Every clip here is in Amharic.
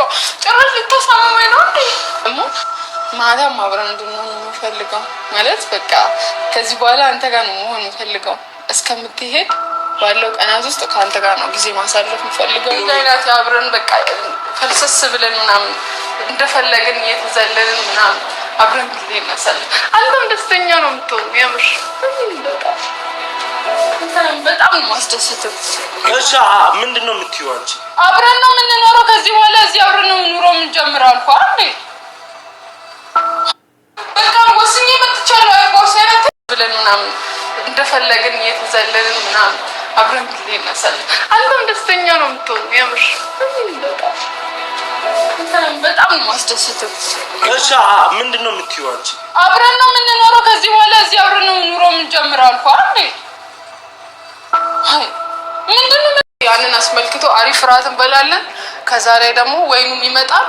የምታስበው? ጭራሽ ልታሳምመኝ ነው እንዴ? ደግሞ ማታም አብረን እንድንሆን የምፈልገው ማለት በቃ ከዚህ በኋላ አንተ ጋር ነው መሆን የምፈልገው። እስከምትሄድ ባለው ቀናት ውስጥ ከአንተ ጋር ነው ጊዜ ማሳለፍ የምፈልገው። ጋይናት አብረን በቃ ፈልሰስ ብለን ምናምን እንደፈለግን እየተዘለልን ምናምን አብረን ጊዜ እናሳልፍ። አንተም ደስተኛ ነው የምትሆነው። የምር በጣም ነው ማስደሰተው። እሺ ምንድን ነው የምትይው አንቺ? አብረን ነው የምንኖረው ከዚህ በኋላ እዚህ አብረን ነው የምንኖረው የምንጀምረው አልኩ አይደል? በቃ ወስኜ መጥቻለሁ። አይቆሰረት ብለን ምናምን እንደፈለግን እየተዘለልን ምናምን አብረን ጊዜ እናሳልፍ። አንተም ደስተኛ ነው የምትሆነው። የምር በጣም ነው ማስደሰተው። እሺ ምንድን ነው የምትይው አንቺ? አብረን ነው የምንኖረው ከዚህ በኋላ እዚህ አብረን ነው የምንኖረው የምንጀምረው አልኩ አይደል? ምንድነው ያንን አስመልክቶ አሪፍ ራት እንበላለን። ከዛ ላይ ደግሞ ወይኑም ይመጣል።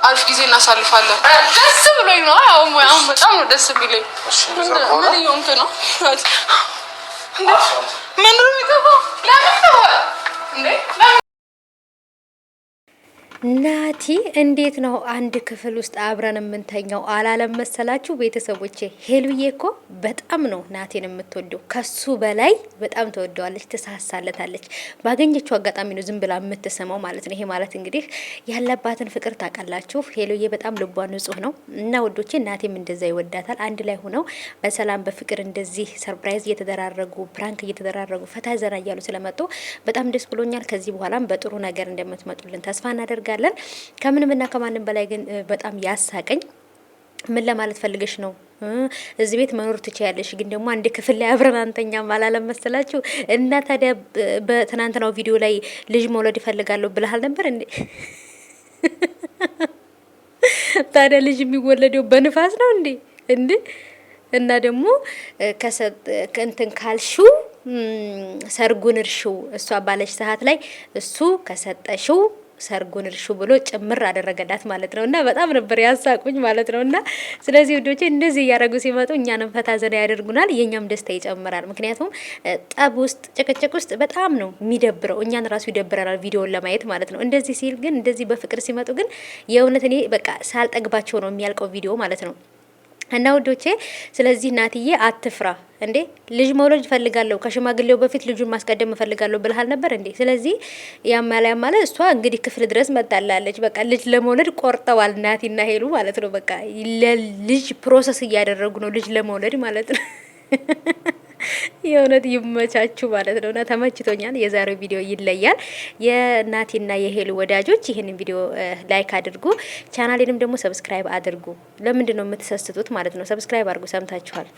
አሪፍ ጊዜ እናሳልፋለን። ደስ ብሎኝ ነው። አሁን በጣም ነው ደስ የሚለኝ። ምን እየሆንክ ነው? ምን ነው የሚገባው? ለምን ነው እንዴ? ናቲ እንዴት ነው አንድ ክፍል ውስጥ አብረን የምንተኛው አላለም መሰላችሁ ቤተሰቦቼ? ሄሉዬ እኮ በጣም ነው ናቲን የምትወደው፣ ከሱ በላይ በጣም ተወደዋለች፣ ትሳሳለታለች። ባገኘችው አጋጣሚ ነው ዝም ብላ የምትሰማው ማለት ነው። ይሄ ማለት እንግዲህ ያለባትን ፍቅር ታውቃላችሁ። ሄሉዬ በጣም ልቧ ንጹህ ነው እና ወዶቼ ናቲም እንደዛ ይወዳታል። አንድ ላይ ሆነው በሰላም በፍቅር እንደዚህ ሰርፕራይዝ እየተደራረጉ ፕራንክ እየተደራረጉ ፈታ ዘና እያሉ ስለመጡ በጣም ደስ ብሎኛል። ከዚህ በኋላም በጥሩ ነገር እንደምትመጡልን ተስፋ እናደርጋለን። ከምንም እና ከማንም በላይ ግን በጣም ያሳቀኝ ምን ለማለት ፈልገሽ ነው? እዚህ ቤት መኖር ትችያለሽ፣ ግን ደግሞ አንድ ክፍል ላይ አብረን አንተኛም አላለም መሰላችሁ? እና ታዲያ በትናንትናው ቪዲዮ ላይ ልጅ መውለድ ይፈልጋለሁ ብለሃል ነበር እንዴ? ታዲያ ልጅ የሚወለደው በንፋስ ነው እንዴ? እና ደግሞ ከእንትን ካልሽው ሰርጉን እርሽው እሷ ባለች ሰዓት ላይ እሱ ከሰጠሽው ሰርጉን እርሹ ብሎ ጭምር አደረገላት ማለት ነው። እና በጣም ነበር ያሳቁኝ ማለት ነው። እና ስለዚህ ወዶቼ እንደዚህ እያደረጉ ሲመጡ እኛንም ፈታ ዘና ያደርጉናል፣ የኛም ደስታ ይጨምራል። ምክንያቱም ጠብ ውስጥ ጭቅጭቅ ውስጥ በጣም ነው የሚደብረው፣ እኛን ራሱ ይደብረናል ቪዲዮን ለማየት ማለት ነው። እንደዚህ ሲል ግን እንደዚህ በፍቅር ሲመጡ ግን የእውነት እኔ በቃ ሳልጠግባቸው ነው የሚያልቀው ቪዲዮ ማለት ነው። እና ወዶቼ ስለዚህ ናትዬ አትፍራ እንዴ፣ ልጅ መውለድ እፈልጋለሁ ከሽማግሌው በፊት ልጁን ማስቀደም እፈልጋለሁ ብለሃል ነበር እንዴ? ስለዚህ ያማለ እሷ እንግዲህ ክፍል ድረስ መጣላለች። በቃ ልጅ ለመውለድ ቆርጠዋል ናቲና ሄሉ ማለት ነው። በቃ ለልጅ ፕሮሰስ እያደረጉ ነው ልጅ ለመውለድ ማለት ነው። የእውነት ይመቻችሁ ማለት ነው። እና ተመችቶኛል። የዛሬው ቪዲዮ ይለያል። የናቲና የሄሉ ወዳጆች ይህንን ቪዲዮ ላይክ አድርጉ፣ ቻናሌንም ደግሞ ሰብስክራይብ አድርጉ። ለምንድን ነው የምትሰስቱት ማለት ነው? ሰብስክራይብ አድርጉ። ሰምታችኋል።